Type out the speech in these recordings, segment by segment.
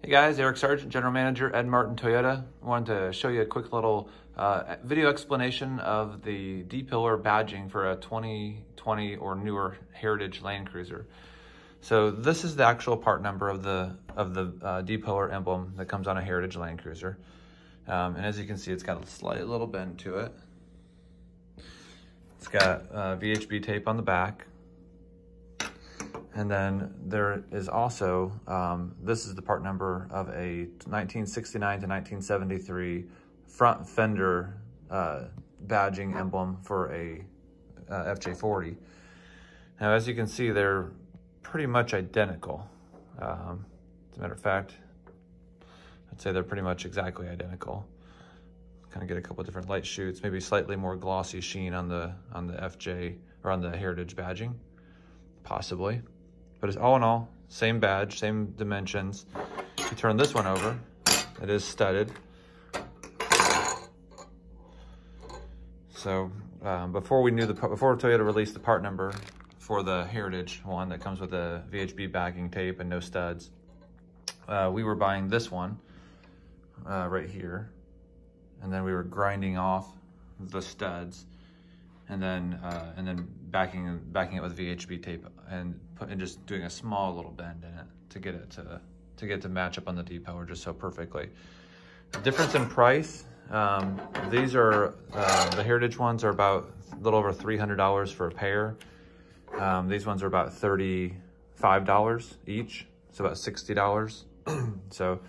Hey guys, Eric Sargent, General Manager, Ed Martin Toyota. I wanted to show you a quick little video explanation of the D-pillar badging for a 2020 or newer Heritage Land Cruiser. So this is the actual part number of the D-pillar emblem that comes on a Heritage Land Cruiser. And as you can see, it's got a slight little bend to it. It's got VHB tape on the back. And then there is also, this is the part number of a 1969 to 1973 front fender badging emblem for a FJ40. Now, as you can see, they're pretty much identical. As a matter of fact, I'd say they're pretty much exactly identical. Kind of get a couple different light shoots, maybe slightly more glossy sheen on the FJ or on the Heritage badging, possibly. But it's all in all, same badge, same dimensions. If you turn this one over, it is studded. So before Toyota released the part number for the Heritage one that comes with a VHB backing tape and no studs, we were buying this one right here, and then we were grinding off the studs, and then backing it with VHB tape and just doing a small little bend in it to get it to match up on the D-pillar just so perfectly. The difference in price, these are the Heritage ones are about a little over $300 for a pair. These ones are about $35 each, so about $60. So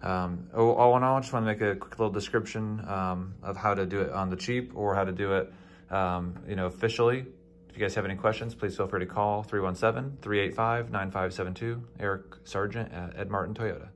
all in all, I just want to make a quick little description of how to do it on the cheap or how to do it officially. If you guys have any questions, please feel free to call 317-385-9572. Eric Sargent at Ed Martin Toyota.